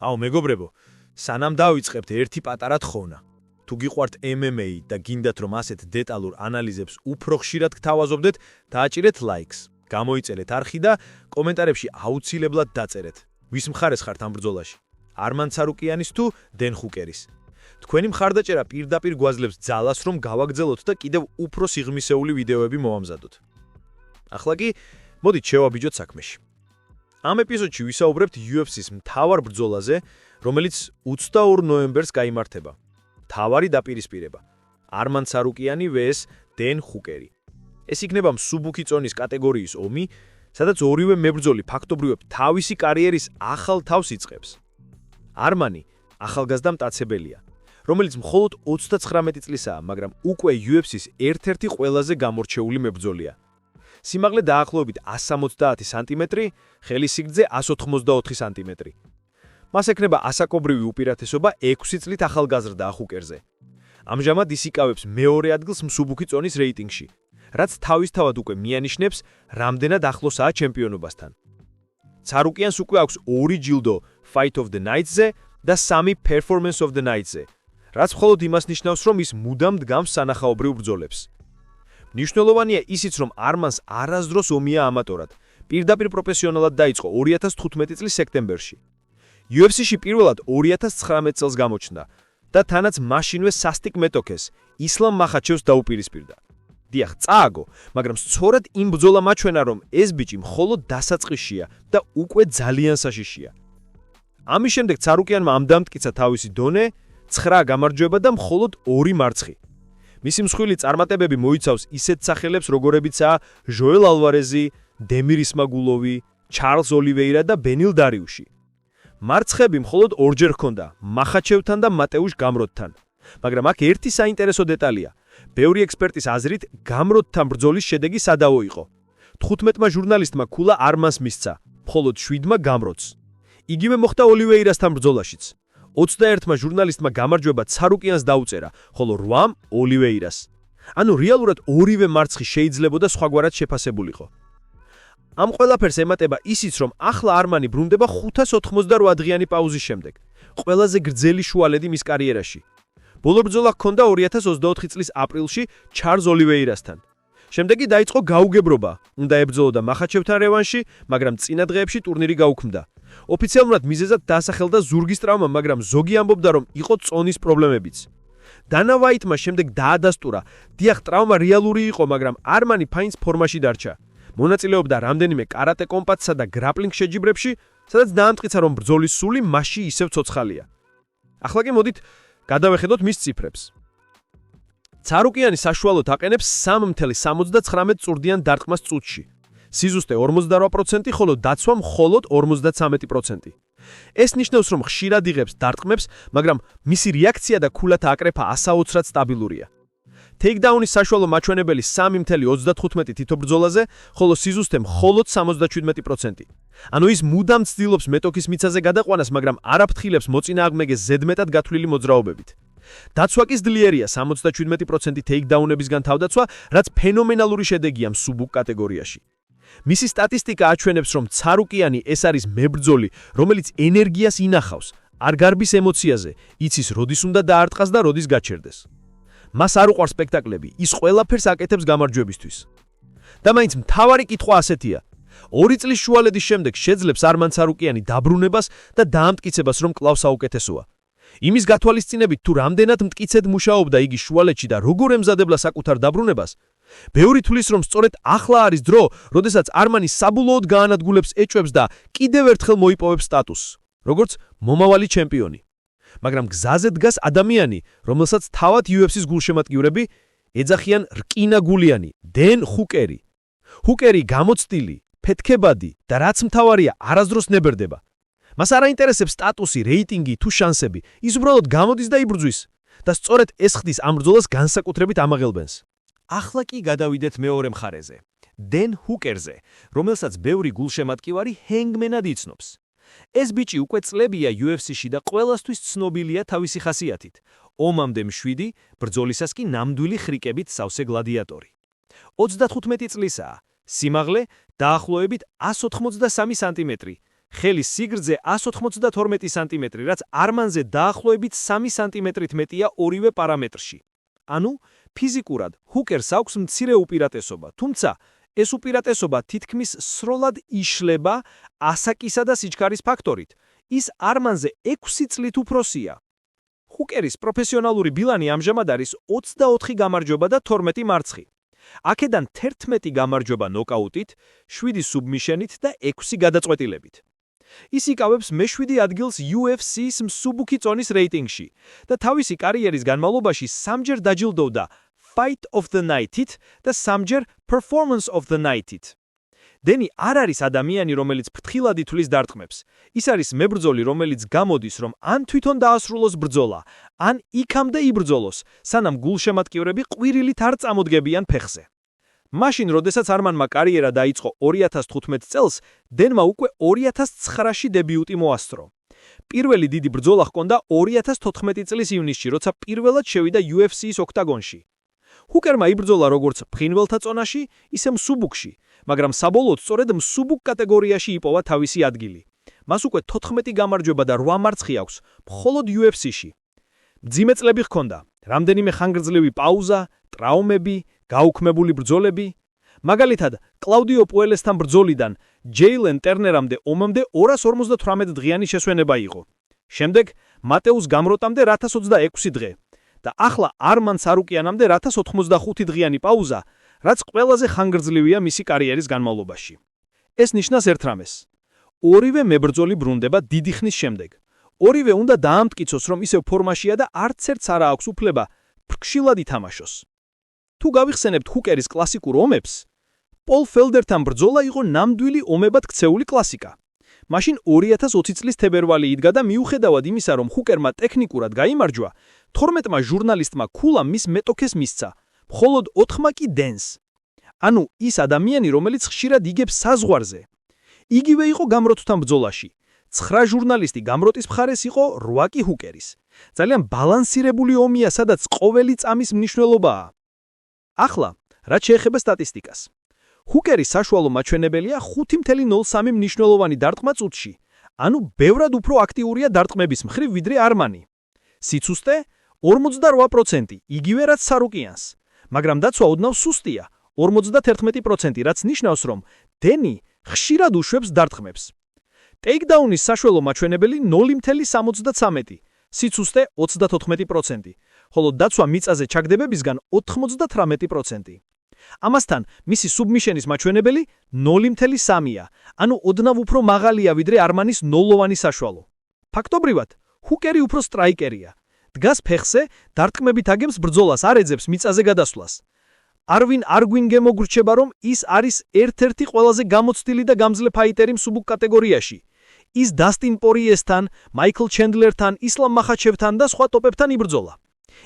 აუ მეგობრებო, სანამ დავიწყებთ ერთი პატარა თხოვნა. თუ გიყვართ MMA და გინდათ რომ ასეთ დეტალურ ანალიზებს უფრო ხშირად გთავაზობდეთ, დააჭირეთ ლაიქს, გამოიწერეთ არხი და კომენტარებში აუცილებლად დაწერეთ. ვის მხარეს ხართ ამ ბრძოლაში? არმან ცარუკიანის თუ დენ ჰუკერის? თქვენი მხარდაჭერა პირდაპირ გვაძლევს ძალას რომ გავაგრძელოთ და კიდევ უფრო სიღრმისეული ვიდეოები მოვამზადოთ. ახლა კი მოდით შევაბიჯოთ საქმეში. ამ ეპიზოდში ვისაუბრებთ UFC-ს მთავარ ბრძოლაზე, რომელიც 22 ნოემბერს გაიმართება. მთავარი დაპირისპირება. არმან ცარუკიანი vs დენ ჰუკერი. ეს იქნება მსუბუქი წონის კატეგორიის ომი, სადაც ორივე მებრძოლი ფაქტობრივად თავისი კარიერის ახალ თავს იწყებს. არმანი ახალგაზრდა მტაცებელია, რომელიც მხოლოდ 39 წლისაა, მაგრამ უკვე UFC-ს ერთ-ერთი ყველაზე გამორჩეული მებრძოლია. სიმაღლე დაახლოებით 170 სანტიმეტრი, ხელის სიგრძე 184 სანტიმეტრი. მას ექნება ასაკობრივი უპირატესობა 6 წლით ახალგაზრდა ჰუკერზე. ამჟამად ის იკავებს მეორე ადგილს მსუბუქი წონის რეიტინგში, რაც თავისთავად უკვე მიანიშნებს, რამდენად ახლოსაა ჩემპიონობასთან. ცარუკიანს უკვე აქვს 2 ჯილდო Fight of the Night-ზე და 3 Performance of the Night-ზე, რაც მხოლოდ იმას ნიშნავს, რომ ის მუდამ დგამს სანახაობრივ ბრძოლებს. მნიშვნელოვანია ისიც, რომ არმანს არასდროს ომია ამატორად, პირდაპირ პროფესიონალად დაიწყო 2015 წლის სექტემბერში. UFC-ში პირველად 2019 წელს გამოჩნდა და თანაც მაშინვე სასტიკ მეტოქეს, ისლამ მახაჩევს დაუპირისპირდა. დიახ, წააგო, მაგრამ სწორედ იმ ბრძოლა მაჩვენა, რომ ეს ბიჭი მხოლოდ დასაწყისშია და უკვე ძალიან საშიშია. ამის შემდეგ ცარუკიანმა ამ დამტკიცა თავისი დონე, 9 გამარჯვება და მხოლოდ 2 მარცხი. მისი მსხვილი წარმატებები მოიცავს ისეთ სახელებს, როგორებიცაა ჟოელ ალვარეზი, დემირ ისმაგულოვი, ჩარლზ ოლივეირა და ბენილ დარიუში. მარცხები მხოლოდ 2-ჯერ ჰქონდა, მახაჩევთან და მატეუშ გამროდთან. მაგრამ აქ ერთი საინტერესო დეტალია. ბევრი ექსპერტის აზრით, გამროდთან ბრძოლის შედეგი სადავო იყო. 15-მა ჟურნალისტმა ქულა არმანს მისცა, მხოლოდ 7-მა გამროდს. იგივე მოხდა ოლივეირასთან ბრძოლაშიც. 21-მა ჟურნალისტმა გამარჯვება ცარუკიანს დაუწერა, ხოლო 8-მ ოლივეირას. ანუ რეალურად ორივე მარცხი შეიძლებოდა სხვაგვარად შეფასებულიყო. ამ ყველაფერს ემატება ისიც, რომ ახლა არმანი ბრუნდება 588 დღიანი პაუზის შემდეგ. ყველაზე გრძელი შუალედი მის კარიერაში. ბოლო ბრძოლა ჰქონდა 2024 წლის აპრილში ჩარლზ ოლივეირასთან. შემდეგ კი დაიწყო გაუგებრობა, უნდა ებრძოლოდა მახაჩევთან რევანში, მაგრამ წინა დღეებში ტურნირი გაუქმდა. ოფიციალურად მიზეზად დასახელდა ზურგის ტრავმა, მაგრამ ზოგი ამბობდა, რომ იყო წონის პრობლემებიც. დანა ვაიტმა შემდეგ დაადასტურა, დიახ, ტრავმა რეალური იყო, მაგრამ არმანი ფაინს ფორმაში დარჩა. მონაწილეობდა რამდენიმე კარატე კომპატსა და გრაპლინგ შეჯიბრებში, სადაც დაამტკიცა, რომ ბრძოლის სული მასში ისევ ცოცხალია. ახლა კი მოდით გადავეხედოთ მის ციფრებს. ცარუკიანი საშუალოდ აყენებს 3.79 წურდიან დარტყმას წუთში. სიზუსტე 48%, ხოლო დაცვა მხოლოდ 53%. ეს ნიშნავს, რომ ხშირად იღებს დარტყმებს, მაგრამ მისი რეაქცია და ქულათა აკრეფა ასაოცრად სტაბილურია. Takedown-ის საშუალო მაჩვენებელი 3.35 თითო ბრძოლაზე, ხოლო სიზუსტე მხოლოდ 77%. ანუ ის მუდამ ცდილობს მეტოქის მიცაზე გადაყვანას, მაგრამ არ აფრთხილებს მოწინააღმდეგეს ზედმეტად გათვლილი მოძრაობებით. დაცვა კი ძლიერია 77% takedown-ებისგან თავდაცვა, რაც ფენომენალური შედეგია მსუბუქ კატეგორიაში. მისი სტატისტიკა აჩვენებს, რომ ცარუკიანი ეს არის მებრძოლი, რომელიც ენერგიას ინახავს, არ გარბის ემოციაზე, იცის როდის უნდა დაარტყას და როდის გაჩერდეს. მას არ უყვარს სპექტაკლები, ის ყველაფერს აკეთებს გამარჯვებისთვის. და მაინც მთავარი კითხვა ასეთია. 2 წლის შუალედის შემდეგ შეძლებს არმან ცარუკიანი დაბრუნებას და დაამტკიცებას, რომ კვლავ საუკეთესოა. იმის გათვალისწინებით, თუ რამდენად მტკიცედ მუშაობდა იგი შუალედში და როგორ ემზადებლა საკუთარ დაბრუნებას, ბევრი თვლის, რომ სწორედ ახლა არის დრო, როდესაც არმანი საბოლოოდ გაანადგურებს ეჭვებს და კიდევ ერთხელ მოიპოვებს სტატუსს, როგორც მომავალი ჩემპიონი. მაგრამ გზაზე დგას ადამიანი, რომელსაც თავად UFC-ს გულშემატკივრები ეძახიან რკინაგულიანი, დენ ჰუკერი. ჰუკერი გამოცდილი, ფეთქებადი და რაც მთავარია, არასდროს ნებერდება. მას არ აინტერესებს სტატუსი, რეიტინგი თუ შანსები, ის უბრალოდ გამოდის და იბრძვის და სწორედ ეს ხდის ამ ბრძოლას განსაკუთრებით ამაღელბენს. ახლა კი გადავიდეთ მეორე მხარეზე, დენ ჰუკერზე, რომელსაც ბევრი გულშემატკივარი ჰენგმენად იცნობს. ეს ბიჭი უკვე წლებია UFC-ში და ყველასთვის ცნობილია თავისი ხასიათით. ომამდე მშვიდი, ბრძოლისას კი ნამდვილი ხრიკებით სავსე გლადიატორი. 35 წლისაა, სიმაღლე დაახლოებით 183 სანტიმეტრი, ხელის სიგრძე 192 სანტიმეტრი, რაც არმანზე დაახლოებით 3 სანტიმეტრით მეტია ორივე პარამეტრში. ანუ, ფიზიკურად, ჰუკერს აქვს მცირე უპირატესობა, თუმცა ეს უპირატესობა თითქმის სრულად იშლება ასაკისა და სიჩქარის ფაქტორით. ის არმანზე 6 წლით უფროსია. ჰუკერის პროფესიონალური ბილანი ამჟამად არის 24 გამარჯვება და 12 მარცხი. აქედან 11 გამარჯვება ნოკაუტით, 7 სუბმიშენით და 6 გადაწყვეტილებით. ის იკავებს მე-7 ადგილს UFC-ს მსუბუქი წონის რეიტინგში და თავისი კარიერის განმავლობაში 3-ჯერ დაჯილდოვდა Fight of the Night-ით და 3-ჯერ Performance of the Night-ით. დენი არ არის ადამიანი, რომელიც ფრთხილად ითვლის დარტყმებს. ის არის მებრძოლი, რომელიც გამოდის, რომ ან თვითონ დაასრულოს ბრძოლა, ან იქამდე იბრძოლოს, სანამ გულშემატკივრები ყვირილით არ წამოდგებიან ფეხზე. მაშინ, როდესაც არმანმა კარიერა დაიწყო 2015 წელს, დენმა უკვე 2009-ში დებიუტი მოასწრო. პირველი დიდი ბრძოლა ჰქონდა 2014 წლის ივნისში, როცა პირველად შევიდა UFC-ს ოქტაგონში. ჰუკერმა იბრძოლა როგორც ფრინველთა წონაში, ისე მსუბუქში, მაგრამ საბოლოოდ სწორედ მსუბუქ კატეგორიაში იპოვა თავისი ადგილი. მას უკვე 14 გამარჯვება და 8 მარცხი აქვს, მხოლოდ UFC-ში. მძიმე წლები ჰქონდა, რამდენიმე ხანგრძლივი პაუზა, ტრაუმები, გაუქმებული ბრძოლები. მაგალითად, კლაუდიო პუელესთან ბრძოლიდან ჯეილენ ტერნერამდე ომამდე 258 დღიანი შესვენება იყო. შემდეგ მატეუს გამროტამდე 1026 დღე. და ახლა არმან სარუკიანამდე 1085 დღიანი პაუზა, რაც ყველაზე ხანგრძლივია მისი კარიერის განმავლობაში. ეს ნიშნავს ერთ რამეს. ორივე მებრძოლი ბრუნდება დიდი ხნის შემდეგ. ორივე უნდა დაამტკიცოს, რომ ისევ ფორმაშია და არც ერთს არ აქვს უფლება ფრკშილად ითამაშოს. თუ გავიხსენებთ ჰუკერის კლასიკურ ომებს, პოლ ფელდერთან ბრძოლა იყო ნამდვილი ომებად ქცეული კლასიკა. მაშინ 2020 წლის თებერვალი იდგა და მიუხედავად იმისა, რომ ჰუკერმა ტექნიკურად გაიმარჯვა, 12-მა ჟურნალისტმა ქულა მის მეტოქეს მისცა, მხოლოდ 4-მა კი დენს. ანუ ის ადამიანი, რომელიც ხშირად იგებს საზღვარზე. იგივე იყო გამროტთან ბრძოლაში. 9 ჟურნალისტი გამროტის მხარეს იყო, 8 კი ჰუკერის. ძალიან ბალანსირებული ომია, სადაც ყოველი წამის მნიშვნელობაა. ახლა, რაც შეეხება სტატისტიკას. ჰუკერის საშუალო მაჩვენებელია 5.03 მნიშვნელოვანი დარტყმა წუთში, ანუ ბევრად უფრო აქტიურია დარტყმების მხრივ ვიდრე არმანი. სიცუსტე 48%, იგივე რაც სარუკიანს, მაგრამ დაცვა ოდნავ სუსტია, 51%, რაც ნიშნავს, რომ დენი ხშირად უშვებს დარტყმებს. ტეიქდაუნის საშუალო მაჩვენებელი 0.73, სიცუსტე 34%, ხოლო დაცვა მიწაზე ჩაგდებებისგან 98%. ამასთან, მისი სუბმიშენის მაჩვენებელი 0.3-ია, ანუ ოდნავ უფრო მაღალია ვიდრე არმანის ნოლოვანი საშუალო. ფაქტობრივად, ჰუკერი უფრო სტრაიკერია. დგას ფეხზე, დარტყმებით აგებს ბრძოლას, არ ეძებს მიწაზე გადასვლას. არვინ არგვინ გემოგრჩება, რომ ის არის ერთ-ერთი ყველაზე გამოცდილი და გამძლე ფაიტერი მსუბუქ კატეგორიაში. ის დასტინ პორიესთან, მაიკლ ჩენდლერთან, ისლამ მახაჩევთან და სხვა ტოპებთან იბრძოლა.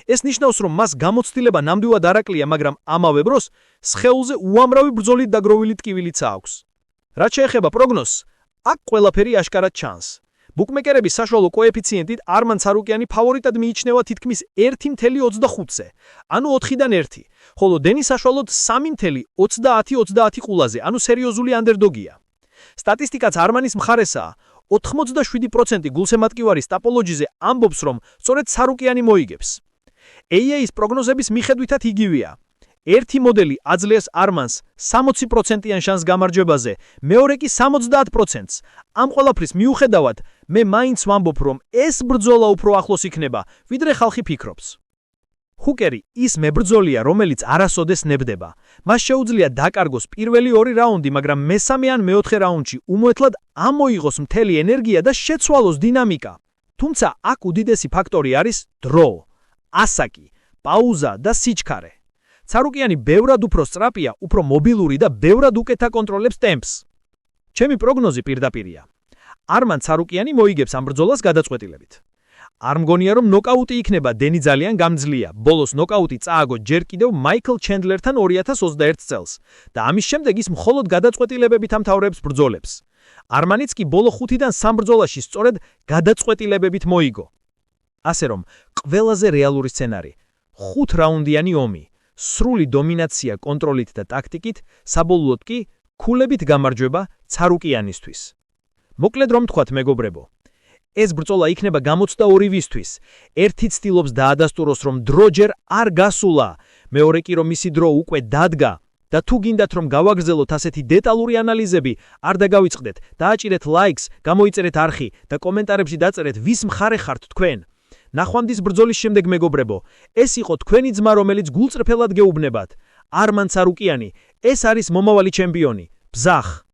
ეს ნიშნავს, რომ მას გამოცდილება ნამდვილად არ აკლია, მაგრამ ამავე დროს სხეულზე უამრავი ბრძოლით დაგროვილი ტკივილიც აქვს. რაც შეეხება პროგნოზს, აქ ყველაფერი აშკარად ჩანს. ბუკმეკერების საშუალო კოეფიციენტით არმან სარუკიანი ფავორიტად მიიჩნევა თითქმის 1.25-ზე, ანუ 4-დან 1, ხოლო დენი საშუალოდ 3.30-30 ყულაზე, ანუ სერიოზული ანდერდოგია. სტატისტიკაც არმანის მხარესაა. 87% გულშემატკივარის ტოპოლოგიზე ამბობს, რომ სწორედ სარუკიანი მოიგებს. AA-ის პროგნოზების მიხედვითაც იგივეა. ერთი მოდელი აძლევს არმანს 60%-იან შანსს გამარჯვებაზე, მეორე კი 70%-ს. ამ ყველაფრის მიუხედავად, მე მაინც ვამბობ, რომ ეს ბრძოლა უფრო ახლოს იქნება, ვიდრე ხალხი ფიქრობს. ჰუკერი ის მებრძოლია, რომელიც არასოდეს ნებდება. მას შეუძლია დაკარგოს პირველი 2 რაუნდი, მაგრამ მესამე ან მეოთხე რაუნდში უმოეთლად ამოიღოს მთელი ენერგია და შეცვალოს დინამიკა. თუმცა აქ უდიდესი ფაქტორი არის დრო, ასაკი, პაუზა და სიჩქარე. სარუკიანი ბევრად უფრო სწრაფია, უფრო მობილური და ბევრად უკეთ აკონტროლებს ტემპს. ჩემი პროგნოზი პირდაპირია. არმან სარუკიანი მოიგებს ამ ბრძოლას გადაწყვეტილებით. არ მგონია, რომ ნოკაუტი იქნება, დენი ძალიან გამძლეა. ბოლოს ნოკაუტი წააგო ჯერ კიდევ მაიკლ ჩენდლერთან 2021 წელს და ამის შემდეგ ის მხოლოდ გადაწყვეტილებებით ამთავრებს ბრძოლებს. არმანიც კი ბოლო 5-დან 3 ბრძოლაში სწორედ გადაწყვეტილებებით მოიგო. ასე რომ, ყველაზე რეალური სცენარი 5 რაუნდიანი ომი, სრული დომინაცია კონტროლით და ტაქტიკით, საბოლოოდ კი ქულებით გამარჯვება სარუკიანისთვის. მოკლედ რომ თქვათ მეგობრებო, ეს ბრძოლა იქნება 62-ისთვის. ერთი ცდილობს დაადასტუროს, რომ დრო ჯერ არ გასულა, მეორე კი რომ მისი დრო უკვე დადგა. და თუ გინდათ რომ გავაგრძელოთ ასეთი დეტალური ანალიზები, არ დაგავიწყდეთ, დააჭირეთ ლაიქს, გამოიწერეთ არხი და კომენტარებში დაწერეთ ვის მხარე ხართ თქვენ. ნახვამდის ბრძოლის შემდეგ მეგობრებო, ეს იყო თქვენი ძმა, რომელიც გულწრფელად გეუბნებათ. არმან ცარუკიანი, ეს არის მომავალი ჩემპიონი. ბზახ!